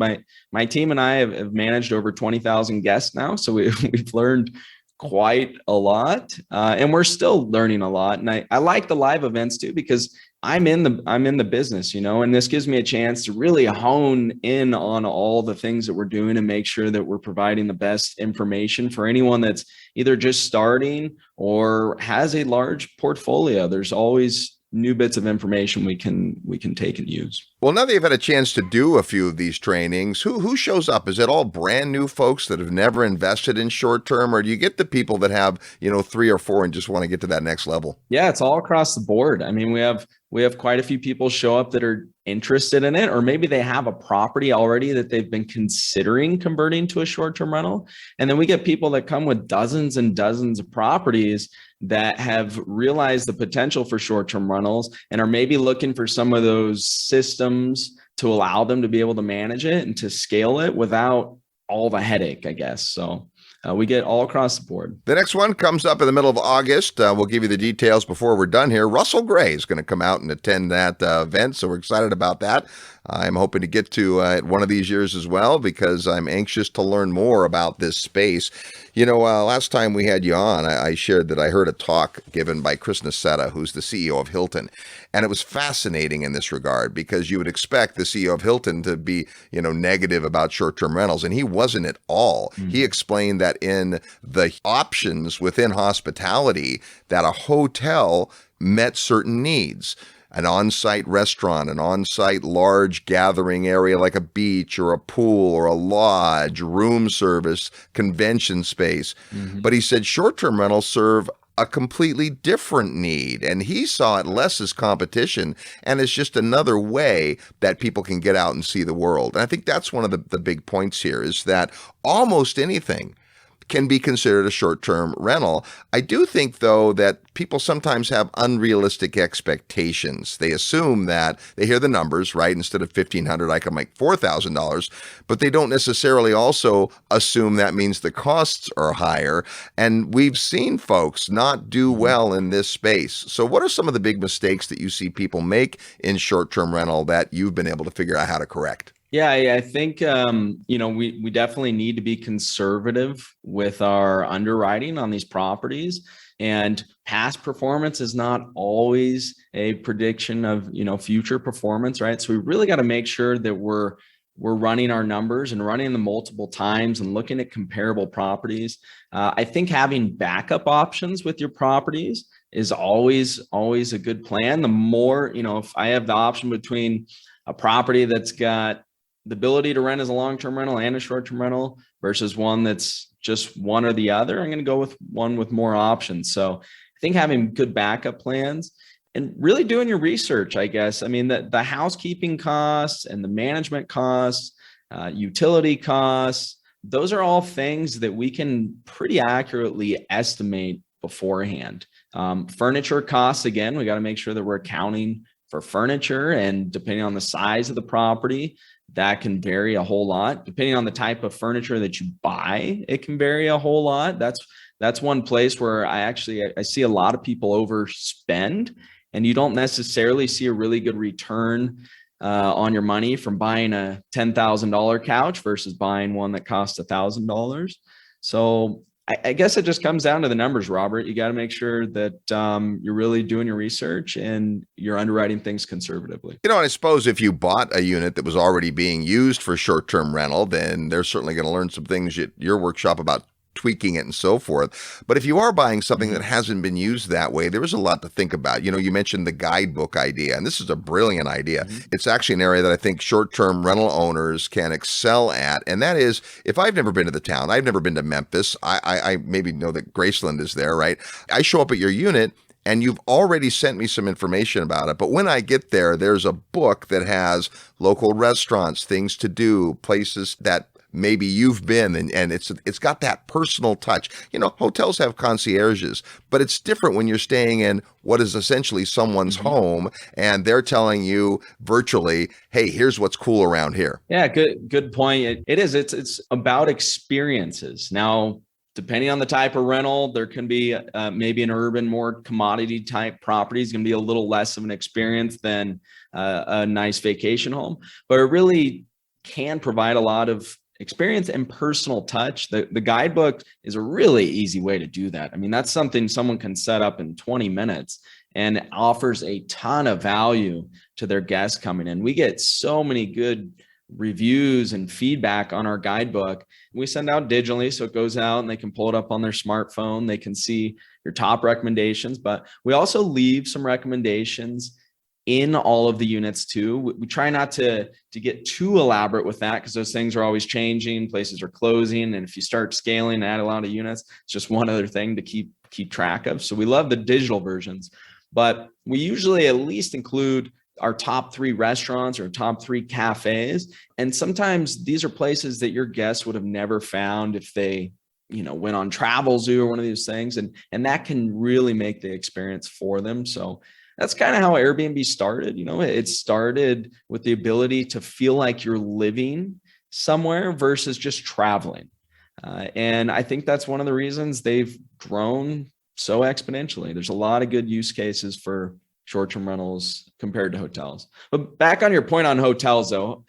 My team and I have managed over 20,000 guests now. So we've learned quite a lot, and we're still learning a lot. And I like the live events too, because I'm in the business, and this gives me a chance to really hone in on all the things that we're doing and make sure that we're providing the best information for anyone that's either just starting or has a large portfolio. There's always new bits of information we can take and use. Well, now that you've had a chance to do a few of these trainings, who shows up? Is it all brand new folks that have never invested in short term, or do you get the people that have 3 or 4 and just want to get to that next level? Yeah, it's all across the board. I mean, we have quite a few people show up that are interested in it, or maybe they have a property already that they've been considering converting to a short-term rental. And then we get people that come with dozens and dozens of properties that have realized the potential for short-term rentals and are maybe looking for some of those systems to allow them to be able to manage it and to scale it without all the headache, I guess. So we get all across the board. The next one comes up in the middle of August. We'll give you the details before we're done here. Russell Gray is going to come out and attend that event, so we're excited about that. I'm hoping to get to one of these years as well, because I'm anxious to learn more about this space. Last time we had you on, I shared that I heard a talk given by Chris Nassetta, who's the CEO of Hilton. And it was fascinating in this regard, because you would expect the CEO of Hilton to be, negative about short-term rentals. And he wasn't at all. Mm-hmm. He explained that in the options within hospitality, that a hotel met certain needs. An on-site restaurant, an on-site large gathering area like a beach or a pool or a lodge, room service, convention space. Mm-hmm. But he said short-term rentals serve a completely different need. And he saw it less as competition and as just another way that people can get out and see the world. And I think that's one of the big points here, is that almost anything can be considered a short-term rental. I do think, though, that people sometimes have unrealistic expectations. They assume that they hear the numbers, right? Instead of $1,500, I can make $4,000, but they don't necessarily also assume that means the costs are higher. And we've seen folks not do well in this space. So what are some of the big mistakes that you see people make in short-term rental that you've been able to figure out how to correct? Yeah, I think, we definitely need to be conservative with our underwriting on these properties, and past performance is not always a prediction of, future performance, right? So we really got to make sure that we're running our numbers and running them multiple times and looking at comparable properties. I think having backup options with your properties is always a good plan. The more, if I have the option between a property that's got the ability to rent as a long-term rental and a short-term rental versus one that's just one or the other, I'm going to go with one with more options. So I think having good backup plans and really doing your research, I guess. I mean, the housekeeping costs and the management costs, utility costs, those are all things that we can pretty accurately estimate beforehand. Furniture costs, again, we got to make sure that we're accounting for furniture, and depending on the size of the property, that can vary a whole lot. Depending on the type of furniture that you buy, it can vary a whole lot. That's one place where I see a lot of people overspend, and you don't necessarily see a really good return on your money from buying a $10,000 couch versus buying one that costs $1,000. So I guess it just comes down to the numbers, Robert. You got to make sure that you're really doing your research and you're underwriting things conservatively. And I suppose if you bought a unit that was already being used for short-term rental, then they're certainly going to learn some things at your workshop about tweaking it and so forth. But if you are buying something that hasn't been used that way, there is a lot to think about. You mentioned the guidebook idea, and this is a brilliant idea. It's actually an area that I think short-term rental owners can excel at. And that is, if I've never been to the town, I've never been to Memphis, I maybe know that Graceland is there, right? I show up at your unit and you've already sent me some information about it. But when I get there, there's a book that has local restaurants, things to do, places that maybe you've been, and it's got that personal touch. Hotels have concierges, but it's different when you're staying in what is essentially someone's home and they're telling you virtually, hey, here's what's cool around here. Yeah, good point. It's about experiences. Now, depending on the type of rental, there can be maybe an urban, more commodity type property is going to be a little less of an experience than a nice vacation home, but it really can provide a lot of experience and personal touch. The guidebook is a really easy way to do that. I mean, that's something someone can set up in 20 minutes and offers a ton of value to their guests coming in. We get so many good reviews and feedback on our guidebook. We send out digitally, so it goes out and they can pull it up on their smartphone. They can see your top recommendations, but we also leave some recommendations in all of the units too. We try not to get too elaborate with that because those things are always changing, places are closing, and if you start scaling and add a lot of units, it's just one other thing to keep track of. So we love the digital versions, but we usually at least include our top 3 restaurants or top 3 cafes. And sometimes these are places that your guests would have never found if they went on Travelzoo or one of these things, and that can really make the experience for them. So that's kind of how Airbnb started. It started with the ability to feel like you're living somewhere versus just traveling. And I think that's one of the reasons they've grown so exponentially. There's a lot of good use cases for short-term rentals compared to hotels. But back on your point on hotels, though,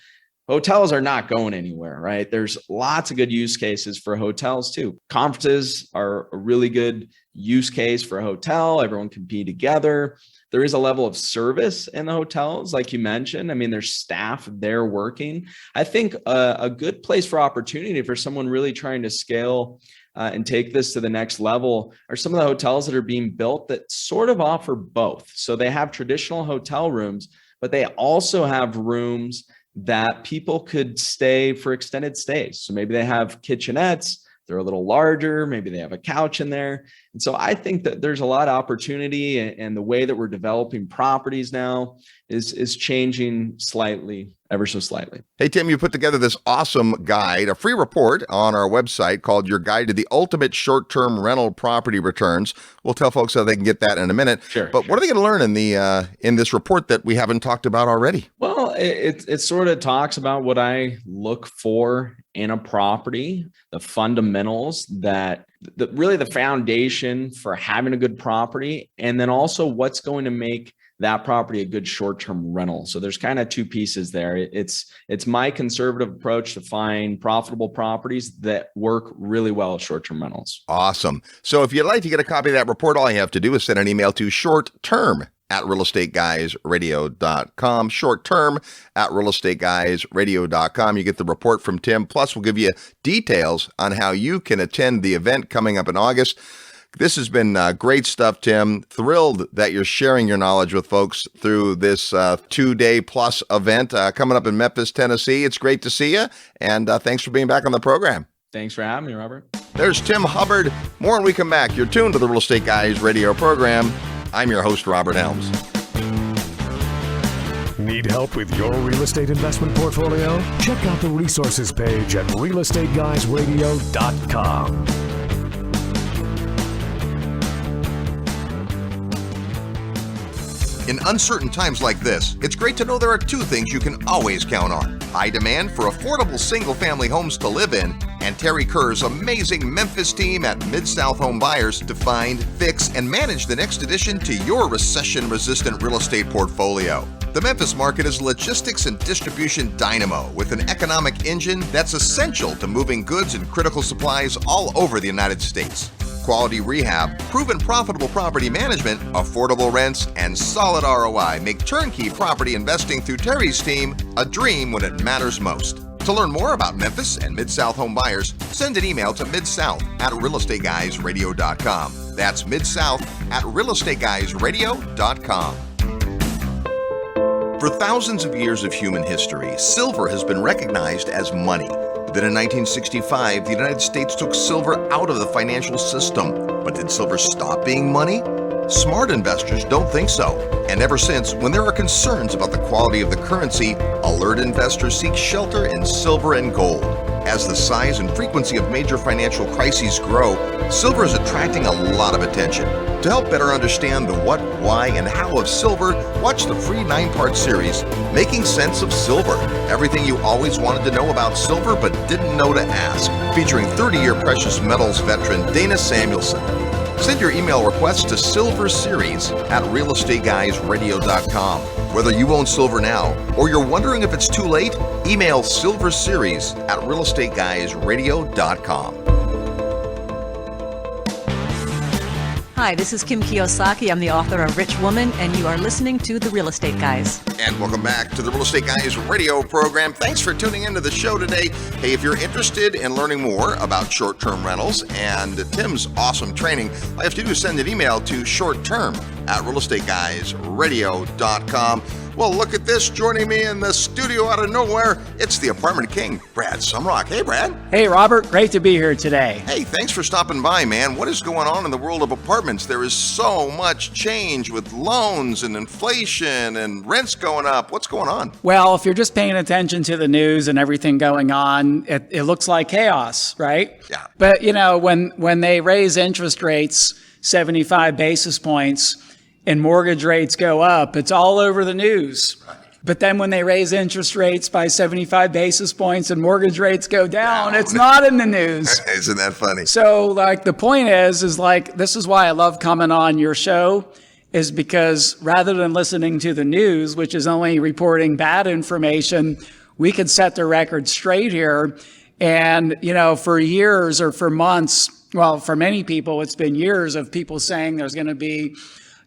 hotels are not going anywhere, right? There's lots of good use cases for hotels too. Conferences are a really good use case for a hotel. Everyone can be together. There is a level of service in the hotels, like you mentioned. I mean, there's staff there working. I think a good place for opportunity for someone really trying to scale and take this to the next level are some of the hotels that are being built that sort of offer both. So they have traditional hotel rooms, but they also have rooms that people could stay for extended stays. So maybe they have kitchenettes, they're a little larger, maybe they have a couch in there. And so I think that there's a lot of opportunity, and the way that we're developing properties now is changing slightly, ever so slightly. Hey, Tim, you put together this awesome guide, a free report on our website called Your Guide to the Ultimate Short-Term Rental Property Returns. We'll tell folks how they can get that in a minute. Sure. But what are they going to learn in this report that we haven't talked about already? Well, it sort of talks about what I look for in a property, the fundamentals that really the foundation for having a good property, and then also what's going to make that property a good short-term rental. So there's kind of two pieces there. It's my conservative approach to find profitable properties that work really well as short-term rentals. Awesome. So if you'd like to get a copy of that report, all you have to do is send an email to shortterm@realestateguysradio.com, shortterm@realestateguysradio.com. You get the report from Tim. Plus, we'll give you details on how you can attend the event coming up in August. This has been great stuff, Tim. Thrilled that you're sharing your knowledge with folks through this 2-day plus event coming up in Memphis, Tennessee. It's great to see you, and thanks for being back on the program. Thanks for having me, Robert. There's Tim Hubbard. More when we come back. You're tuned to the Real Estate Guys radio program. I'm your host, Robert Helms. Need help with your real estate investment portfolio? Check out the resources page at realestateguysradio.com. In uncertain times like this, it's great to know there are two things you can always count on: high demand for affordable single-family homes to live in, and Terry Kerr's amazing Memphis team at Mid-South Home Buyers to find, fix, and manage the next addition to your recession-resistant real estate portfolio. The Memphis market is logistics and distribution dynamo with an economic engine that's essential to moving goods and critical supplies all over the United States. Quality rehab, proven profitable property management, affordable rents, and solid ROI make turnkey property investing through Terry's team a dream when it matters most. To learn more about Memphis and Mid-South Home Buyers, send an email to midsouth@realestateguysradio.com. That's midsouth@realestateguysradio.com. For thousands of years of human history, silver has been recognized as money. Then in 1965, the United States took silver out of the financial system. But did silver stop being money? Smart investors don't think so. And ever since, when there are concerns about the quality of the currency, alert investors seek shelter in silver and gold. As the size and frequency of major financial crises grow, silver is attracting a lot of attention. To help better understand the what, why, and how of silver, watch the free 9-part series, Making Sense of Silver. Everything you always wanted to know about silver but didn't know to ask. Featuring 30-year precious metals veteran Dana Samuelson. Send your email requests to silverseries@realestateguysradio.com. Whether you own silver now or you're wondering if it's too late, email silverseries@realestateguysradio.com. Hi, this is Kim Kiyosaki. I'm the author of Rich Woman, and you are listening to The Real Estate Guys. And welcome back to the Real Estate Guys radio program. Thanks for tuning into the show today. Hey, if you're interested in learning more about short-term rentals and Tim's awesome training, all you have to do is send an email to shortterm@realestateguysradio.com. Well, look at this. Joining me in the studio out of nowhere, it's the apartment king, Brad Sumrok. Hey, Brad. Hey, Robert. Great to be here today. Hey, thanks for stopping by, man. What is going on in the world of apartments? There is so much change with loans and inflation and rents going up. What's going on? Well, if you're just paying attention to the news and everything going on, it looks like chaos, right? Yeah. But, you know, when they raise interest rates 75 basis points and mortgage rates go up, it's all over the news. Right. But then when they raise interest rates by 75 basis points and mortgage rates go down, it's not in the news. Isn't that funny? So, like, the point is like, this is why I love coming on your show, is because rather than listening to the news, which is only reporting bad information, we can set the record straight here. And, you know, for years or for months, well, for many people, it's been years of people saying there's going to be,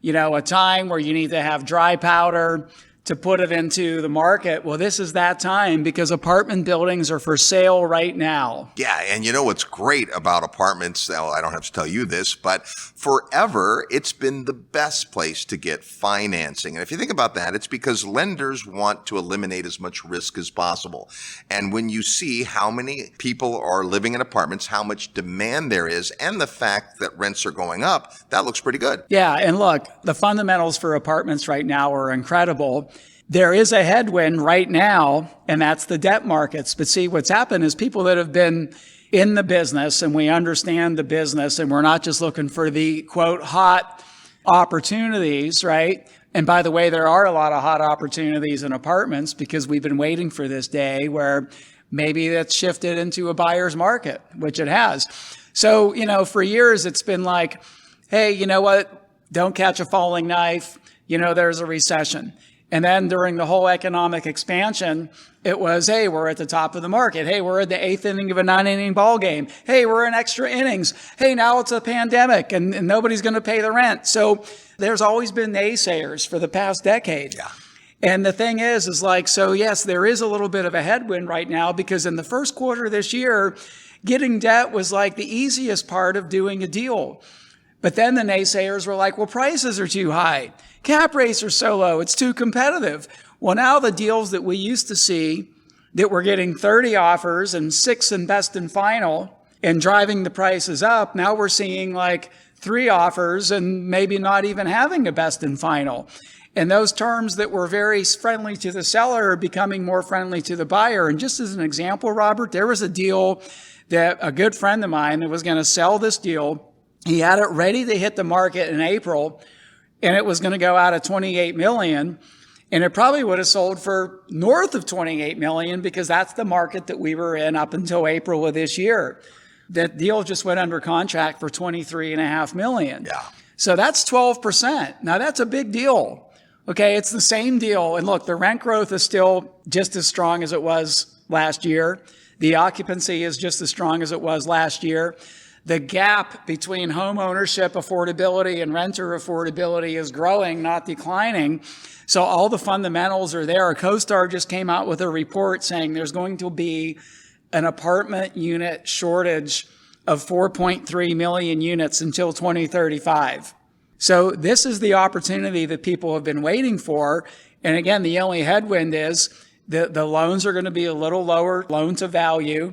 you know, a time where you need to have dry powder to put it into the market. Well, this is that time because apartment buildings are for sale right now. Yeah, and you know what's great about apartments, well, I don't have to tell you this, but forever it's been the best place to get financing. And if you think about that, it's because lenders want to eliminate as much risk as possible. And when you see how many people are living in apartments, how much demand there is, and the fact that rents are going up, that looks pretty good. Yeah, and look, the fundamentals for apartments right now are incredible. There is a headwind right now, and that's the debt markets. But see, what's happened is people that have been in the business, and we understand the business, and we're not just looking for the, quote, hot opportunities, right? And by the way, there are a lot of hot opportunities in apartments because we've been waiting for this day where maybe that's shifted into a buyer's market, which it has. So, for years, it's been like, hey, you know what? Don't catch a falling knife. There's a recession. And then during the whole economic expansion, it was, hey, we're at the top of the market. Hey, we're at the 8th inning of a 9-inning ball game. Hey, we're in extra innings. Hey, now it's a pandemic and nobody's going to pay the rent. So there's always been naysayers for the past decade. Yeah. And the thing is like, so yes, there is a little bit of a headwind right now because in the first quarter of this year, getting debt was like the easiest part of doing a deal. But then the naysayers were like, well, prices are too high. Cap rates are so low. It's too competitive. Well, now the deals that we used to see that were getting 30 offers and 6 in best and final and driving the prices up, now we're seeing like 3 offers and maybe not even having a best and final. And those terms that were very friendly to the seller are becoming more friendly to the buyer. And just as an example, Robert, there was a deal that a good friend of mine that was going to sell this deal. He had it ready to hit the market in April, and it was going to go out at $28 million. And it probably would have sold for north of $28 million because that's the market that we were in up until April of this year. That deal just went under contract for $23.5 million. Yeah. So that's 12%. Now that's a big deal. Okay, it's the same deal. And look, the rent growth is still just as strong as it was last year. The occupancy is just as strong as it was last year. The gap between home ownership affordability and renter affordability is growing, not declining. So all the fundamentals are there. CoStar just came out with a report saying there's going to be an apartment unit shortage of 4.3 million units until 2035. So this is the opportunity that people have been waiting for. And again, the only headwind is the loans are going to be a little lower, loan to value.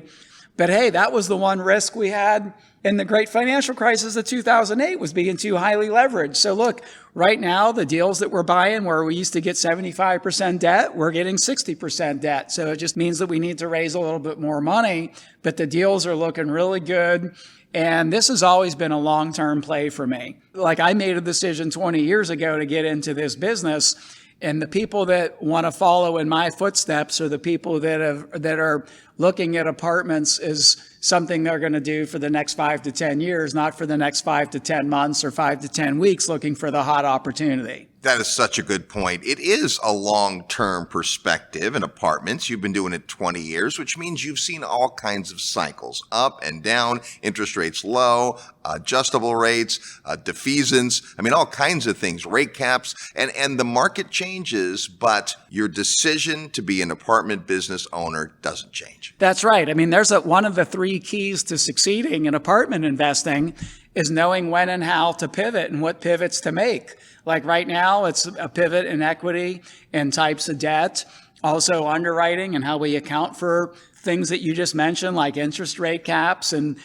But hey, that was the one risk we had in the great financial crisis of 2008 was being too highly leveraged. So look, right now, the deals that we're buying where we used to get 75% debt, we're getting 60% debt. So it just means that we need to raise a little bit more money, but the deals are looking really good. And this has always been a long-term play for me. Like I made a decision 20 years ago to get into this business. And the people that want to follow in my footsteps are the people that are looking at apartments as something they're going to do for the next 5 to 10 years, not for the next 5 to 10 months or 5 to 10 weeks looking for the hot opportunity. That is such a good point. It is a long-term perspective in apartments. You've been doing it 20 years, which means you've seen all kinds of cycles, up and down, interest rates low, adjustable rates, defeasance. I mean, all kinds of things, rate caps, and the market changes, but your decision to be an apartment business owner doesn't change. That's right. I mean, there's one of the 3 keys to succeeding in apartment investing is knowing when and how to pivot and what pivots to make. Like right now, it's a pivot in equity and types of debt, also underwriting and how we account for things that you just mentioned, like interest rate caps and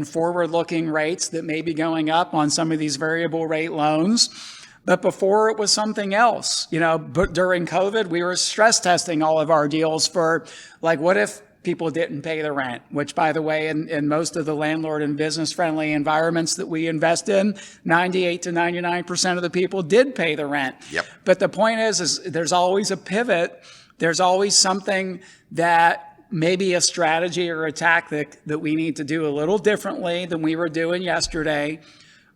forward-looking rates that may be going up on some of these variable rate loans. But before it was something else. But during COVID, we were stress testing all of our deals for like, what if people didn't pay the rent, which, by the way, in most of the landlord and business-friendly environments that we invest in, 98 to 99% of the people did pay the rent. Yep. But the point is there's always a pivot. There's always something that maybe a strategy or a tactic that we need to do a little differently than we were doing yesterday.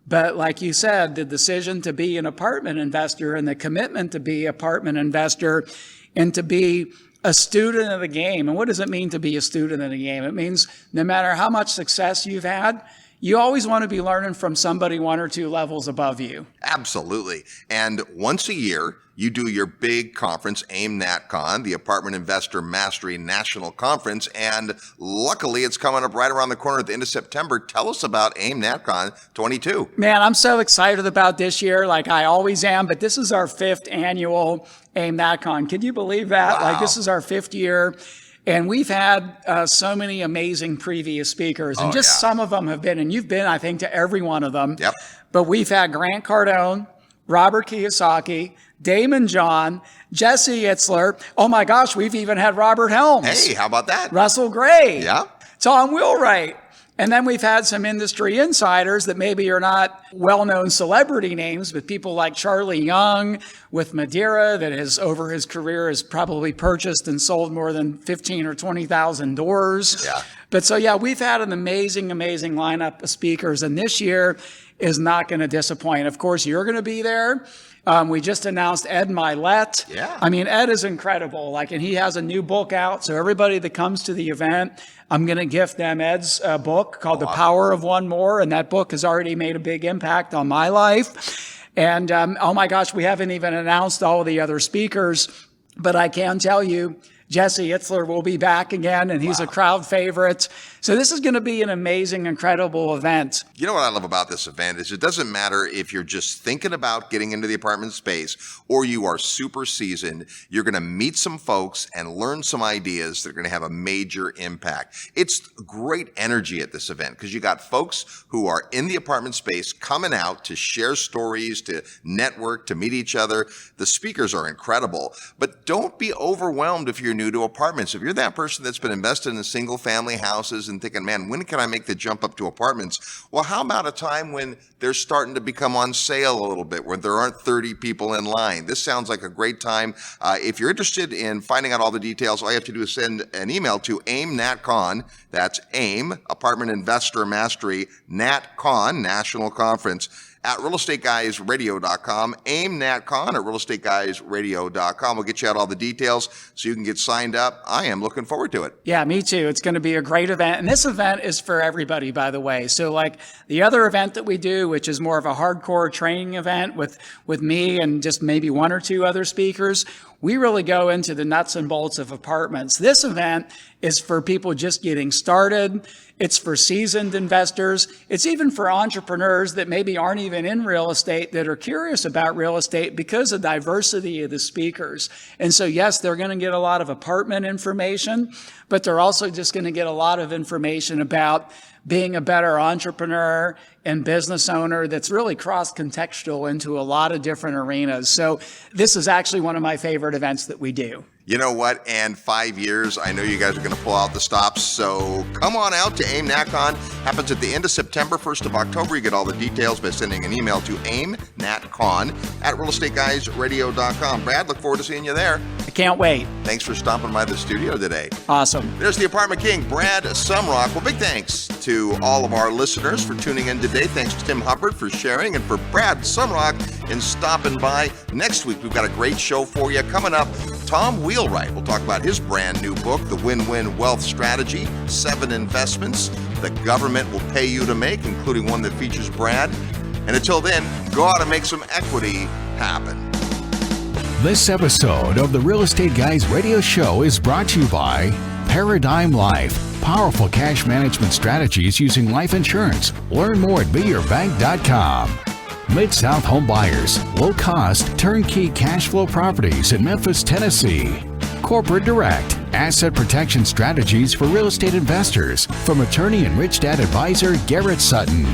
But like you said, the decision to be an apartment investor and the commitment to be an apartment investor and to be a student of the game. And what does it mean to be a student of the game? It means no matter how much success you've had, you always want to be learning from somebody 1 or 2 levels above you. Absolutely. And once a year, you do your big conference, AIM NatCon, the Apartment Investor Mastery National Conference, and luckily it's coming up right around the corner at the end of September. Tell us about AIM NatCon 22. Man, I'm so excited about this year, like I always am, but this is our 5th annual AIM NatCon. Can you believe that? Wow. Like, this is our 5th year. And we've had so many amazing previous speakers, and some of them have been, and you've been, I think, to every one of them. Yep. But we've had Grant Cardone, Robert Kiyosaki, Damon John, Jesse Itzler. Oh my gosh, we've even had Robert Helms. Hey, how about that? Russell Gray. Yeah. Tom Wheelwright. And then we've had some industry insiders that maybe are not well-known celebrity names, but people like Charlie Young with Madeira that has, over his career, has probably purchased and sold more than 15 or 20,000 doors. Yeah. But so, yeah, we've had an amazing, amazing lineup of speakers. And this year is not going to disappoint. Of course, you're going to be there. We just announced Ed Milet. Yeah. I mean, Ed is incredible. Like, and he has a new book out. So everybody that comes to the event, I'm going to gift them Ed's book called The Power of One More. And that book has already made a big impact on my life. And oh my gosh, we haven't even announced all of the other speakers, but I can tell you, Jesse Itzler will be back again, and he's a crowd favorite. So this is going to be an amazing, incredible event. You know what I love about this event is it doesn't matter if you're just thinking about getting into the apartment space or you are super seasoned. You're going to meet some folks and learn some ideas that are going to have a major impact. It's great energy at this event because you got folks who are in the apartment space coming out to share stories, to network, to meet each other. The speakers are incredible, but don't be overwhelmed if you're new to apartments. If you're that person that's been invested in single family houses and thinking, man, when can I make the jump up to apartments? Well, how about a time when they're starting to become on sale a little bit, where there aren't 30 people in line? This sounds like a great time. If you're interested in finding out all the details, all you have to do is send an email to AIM NatCon. That's AIM, Apartment Investor Mastery, NatCon, National Conference, at realestateguysradio.com, AIM NatCon at realestateguysradio.com. We'll get you out all the details so you can get signed up. I am looking forward to it. Yeah, me too. It's going to be a great event. And this event is for everybody, by the way. So like the other event that we do, which is more of a hardcore training event with me and just maybe one or two other speakers, we really go into the nuts and bolts of apartments. This event is for people just getting started. It's for seasoned investors. It's even for entrepreneurs that maybe aren't even in real estate that are curious about real estate because of diversity of the speakers. And so, yes, they're going to get a lot of apartment information, but they're also just going to get a lot of information about being a better entrepreneur and business owner that's really cross-contextual into a lot of different arenas. So this is actually one of my favorite events that we do. You know what? And 5 years, I know you guys are going to pull out the stops. So come on out to AIM NatCon. Happens at the end of September, 1st of October. You get all the details by sending an email to AIMNatCon at realestateguysradio.com. Brad, look forward to seeing you there. I can't wait. Thanks for stopping by the studio today. Awesome. There's the Apartment King, Brad Sumrok. Well, big thanks to all of our listeners for tuning in today. Thanks to Tim Hubbard for sharing and for Brad Sumrok and stopping by. Next week, we've got a great show for you. Coming up, Tom Wheelwright will talk about his brand new book, The Win-Win Wealth Strategy, 7 investments the government will pay you to make, including one that features Brad. And until then, go out and make some equity happen. This episode of the Real Estate Guys radio show is brought to you by Paradigm Life. Powerful cash management strategies using life insurance. Learn more at beyourbank.com. Mid-South Home Buyers. Low-cost, turnkey cash flow properties in Memphis, Tennessee. Corporate Direct. Asset protection strategies for real estate investors from attorney and rich dad advisor Garrett Sutton.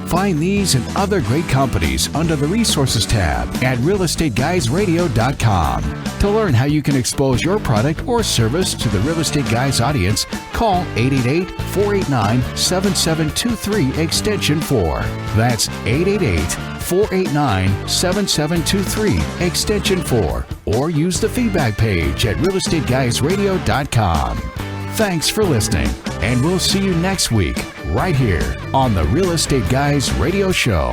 Find these and other great companies under the Resources tab at realestateguysradio.com. To learn how you can expose your product or service to the Real Estate Guys audience, call 888-489-7723 extension 4. That's 888-489-7723 extension 4. Or use the feedback page at realestateguysradio.com. Thanks for listening, and we'll see you next week right here on the Real Estate Guys radio show.